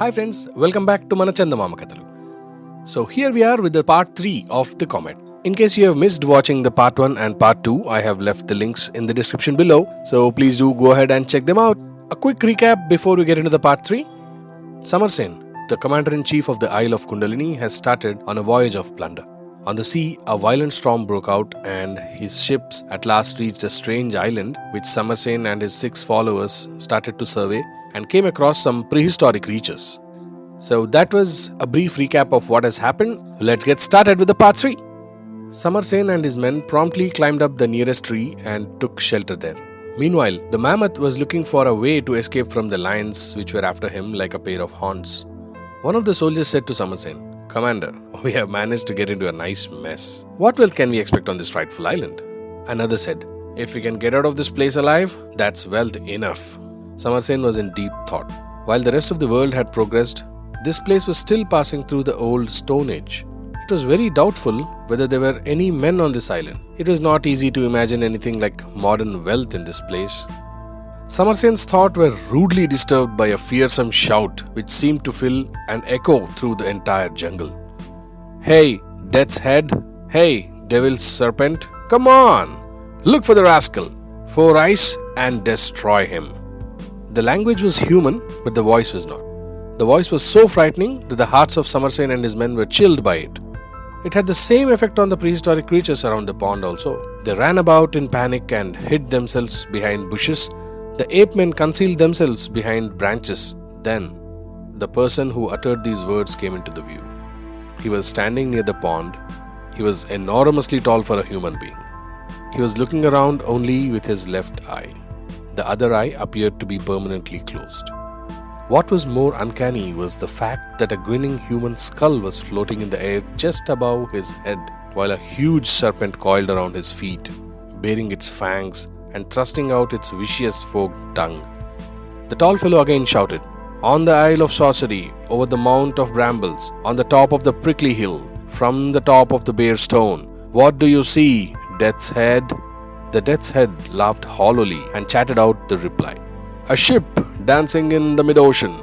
Hi friends, welcome back to Mana Chandamama Kathalu. So here we are with the part 3 of the Comet. In case you have missed watching the part 1 and part 2, I have left the links in the description below. So please do go ahead and check them out. A quick recap before we get into the part 3. Samarsen, the commander-in-chief of the Isle of Kundalini, has started on a voyage of plunder. On the sea, a violent storm broke out and his ships at last reached a strange island which Samarsen and his 6 followers started to survey and came across some prehistoric creatures. So that was a brief recap of what has happened. Let's get started with the part 3. Samarsen and his men promptly climbed up the nearest tree and took shelter there. Meanwhile, the mammoth was looking for a way to escape from the lions which were after him like a pair of horns. One of the soldiers said to Samarsen, "Commander, we have managed to get into a nice mess. What wealth can we expect on this frightful island?" Another said, "If we can get out of this place alive, that's wealth enough." Samarsen was in deep thought. While the rest of the world had progressed, this place was still passing through the old Stone Age. It was very doubtful whether there were any men on this island. It was not easy to imagine anything like modern wealth in this place. Samarsen's thoughts were rudely disturbed by a fearsome shout which seemed to fill and echo through the entire jungle. "Hey, Death's Head! Hey, Devil's Serpent! Come on! Look for the rascal! 4 eyes and destroy him!" The language was human, but the voice was not. The voice was so frightening that the hearts of Samarsen and his men were chilled by it. It had the same effect on the prehistoric creatures around the pond also. They ran about in panic and hid themselves behind bushes. The ape men concealed themselves behind branches. Then, the person who uttered these words came into the view. He was standing near the pond. He was enormously tall for a human being. He was looking around only with his left eye. The other eye appeared to be permanently closed. What was more uncanny was the fact that a grinning human skull was floating in the air just above his head, while a huge serpent coiled around his feet, baring its fangs and thrusting out its vicious forked tongue. The tall fellow again shouted, "On the Isle of Sorcery, over the Mount of Brambles, on the top of the prickly hill, from the top of the bare stone, what do you see, Death's Head?" The Death's Head laughed hollowly and chattered out the reply. "A ship dancing in the mid-ocean.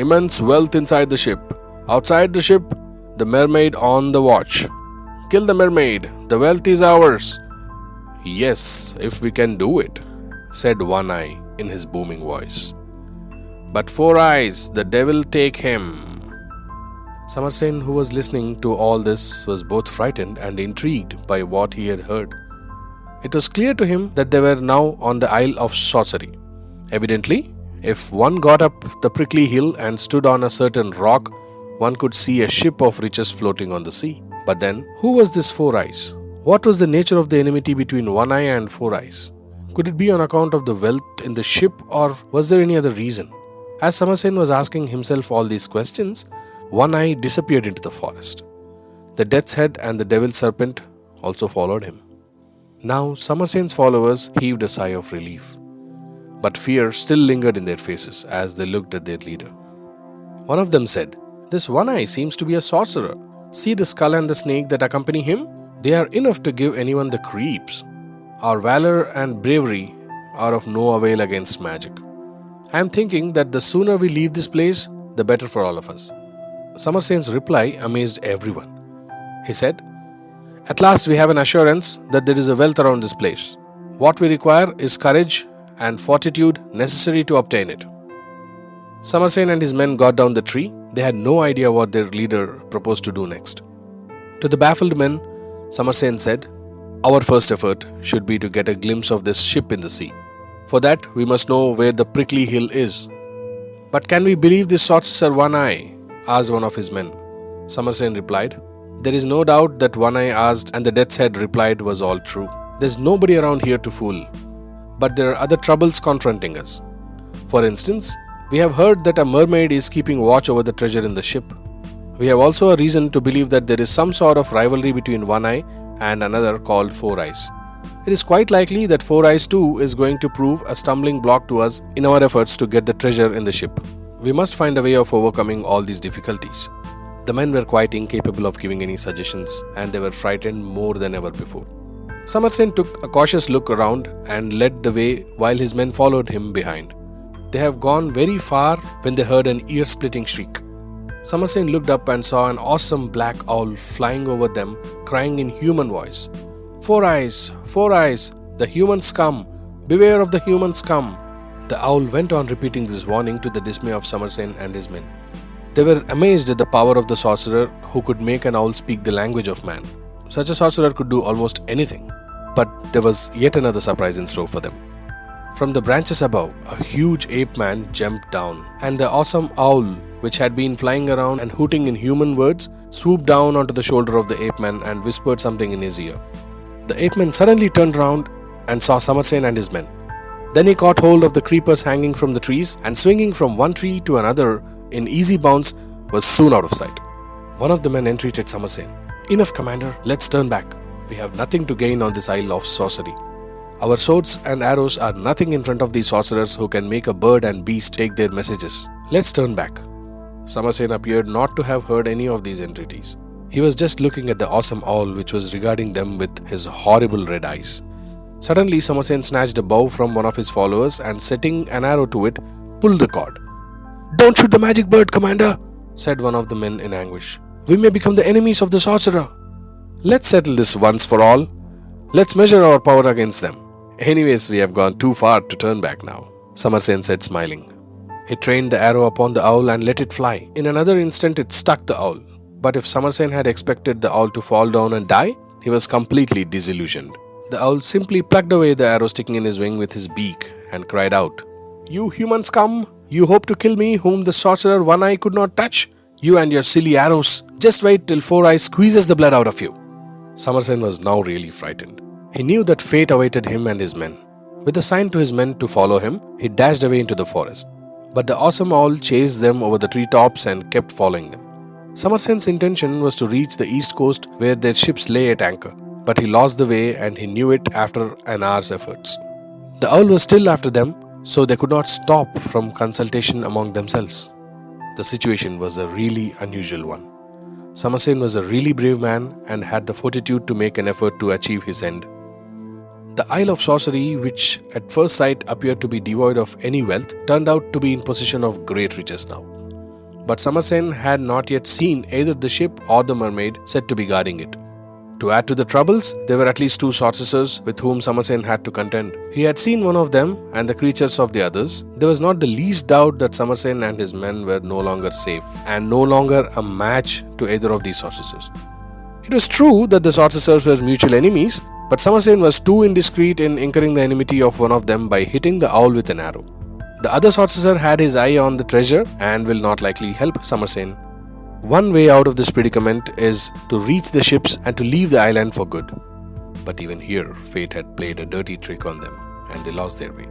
Immense wealth inside the ship. Outside the ship, the mermaid on the watch. Kill the mermaid. The wealth is ours." "Yes, if we can do it," said One Eye in his booming voice. "But 4 eyes, the devil take him." Samarsen, who was listening to all this, was both frightened and intrigued by what he had heard. It was clear to him that they were now on the Isle of Sorcery. Evidently, if one got up the prickly hill and stood on a certain rock, one could see a ship of riches floating on the sea. But then, who was this 4 eyes? What was the nature of the enmity between One Eye and 4 eyes? Could it be on account of the wealth in the ship, or was there any other reason? As Samarsen was asking himself all these questions, One Eye disappeared into the forest. The Death's Head and the Devil's Serpent also followed him. Now Samarsen's followers heaved a sigh of relief, but fear still lingered in their faces as they looked at their leader. One of them said, "This One Eye seems to be a sorcerer. See the skull and the snake that accompany him? They are enough to give anyone the creeps. Our valor and bravery are of no avail against magic. I am thinking that the sooner we leave this place, the better for all of us." Samarsen's reply amazed everyone. He said, "At last we have an assurance that there is a wealth around this place. What we require is courage and fortitude necessary to obtain it." Samarsen and his men got down the tree. They had no idea what their leader proposed to do next. To the baffled men, Samarsen said, "Our first effort should be to get a glimpse of this ship in the sea. For that, we must know where the prickly hill is." "But can we believe this sorcerer One Eye?" asked one of his men. Samarsen replied, "There is no doubt that One Eye asked and the Death's Head replied was all true. There's nobody around here to fool. But there are other troubles confronting us. For instance, we have heard that a mermaid is keeping watch over the treasure in the ship. We have also a reason to believe that there is some sort of rivalry between One Eye and another called 4 Eyes. It is quite likely that 4 Eyes too is going to prove a stumbling block to us in our efforts to get the treasure in the ship. We must find a way of overcoming all these difficulties." The men were quite incapable of giving any suggestions, and they were frightened more than ever before. Samarsen took a cautious look around and led the way while his men followed him behind. They have gone very far when they heard an ear-splitting shriek. Samasen looked up and saw an awesome black owl flying over them, crying in human voice, "Four eyes, the human scum, beware of the human scum." The owl went on repeating this warning to the dismay of Samasen and his men. They were amazed at the power of the sorcerer who could make an owl speak the language of man. Such a sorcerer could do almost anything. But there was yet another surprise in store for them. From the branches above, a huge ape man jumped down, and the awesome owl, which had been flying around and hooting in human words, swooped down onto the shoulder of the ape man and whispered something in his ear. The ape man suddenly turned round and saw Samasen and his men. Then he caught hold of the creepers hanging from the trees, and swinging from one tree to another in easy bounds, was soon out of sight. One of the men entreated Samasen, "Enough, Commander, let's turn back. We have nothing to gain on this isle of sorcery. Our swords and arrows are nothing in front of these sorcerers who can make a bird and beast take their messages. Let's turn back." Samasen appeared not to have heard any of these entreaties. He was just looking at the awesome owl which was regarding them with his horrible red eyes. Suddenly, Samasen snatched a bow from one of his followers and, setting an arrow to it, pulled the cord. "Don't shoot the magic bird, Commander," said one of the men in anguish. "We may become the enemies of the sorcerer." "Let's settle this once for all. Let's measure our power against them. Anyways, we have gone too far to turn back now," Samasen said, smiling. He trained the arrow upon the owl and let it fly. In another instant, it struck the owl. But if Samasen had expected the owl to fall down and die, he was completely disillusioned. The owl simply plucked away the arrow sticking in his wing with his beak and cried out, "You human scum! You hope to kill me, whom the sorcerer One Eye could not touch? You and your silly arrows! Just wait till Four Eyes squeezes the blood out of you." Samasen was now really frightened. He knew that fate awaited him and his men. With a sign to his men to follow him, he dashed away into the forest. But the awesome owl chased them over the treetops and kept following them. Samasen's intention was to reach the east coast where their ships lay at anchor, but he lost the way and he knew it after an hour's efforts. The owl was still after them, so they could not stop from consultation among themselves. The situation was a really unusual one. Samasen was a really brave man and had the fortitude to make an effort to achieve his end. The Isle of Sorcery, which at first sight appeared to be devoid of any wealth, turned out to be in possession of great riches now. But Samasen had not yet seen either the ship or the mermaid said to be guarding it. To add to the troubles, there were at least two sorcerers with whom Samasen had to contend. He had seen one of them and the creatures of the others. There was not the least doubt that Samasen and his men were no longer safe and no longer a match to either of these sorcerers. It was true that the sorcerers were mutual enemies, but Samasen was too indiscreet in incurring the enmity of one of them by hitting the owl with an arrow. The other sorcerer had his eye on the treasure and will not likely help Samasen. One way out of this predicament is to reach the ships and to leave the island for good. But even here, fate had played a dirty trick on them and they lost their way.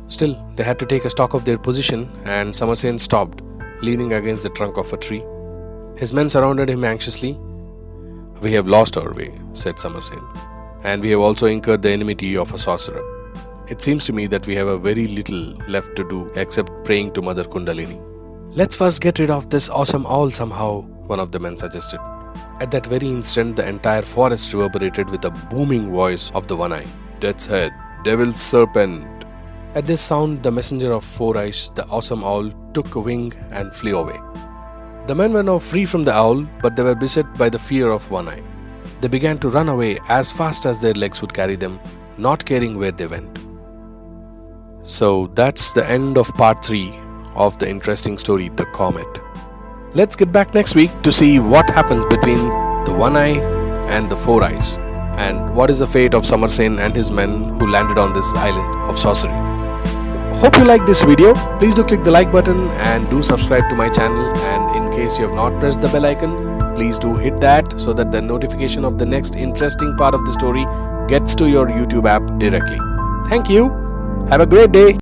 Still, they had to take a stock of their position, and Samasen stopped, leaning against the trunk of a tree. His men surrounded him anxiously. "We have lost our way," said Samasen, "and we have also incurred the enmity of a sorcerer. It seems to me that we have a very little left to do except praying to Mother Kundalini." "Let's first get rid of this awesome owl somehow," one of the men suggested. At that very instant, the entire forest reverberated with the booming voice of the One Eye. "Death's head, devil's serpent." At this sound, the messenger of Four Eyes, the awesome owl, took a wing and flew away. The men were now free from the owl, but they were beset by the fear of One Eye. They began to run away as fast as their legs would carry them, not caring where they went. So that's the end of part 3 of the interesting story, The Comet. Let's get back next week to see what happens between the One Eye and the Four Eyes, and what is the fate of Samasen and his men who landed on this island of sorcery. Hope you like this video. Please do click the like button and do subscribe to my channel, and in case you have not pressed the bell icon, please do hit that so that the notification of the next interesting part of the story gets to your YouTube app directly. Thank you. Have a great day.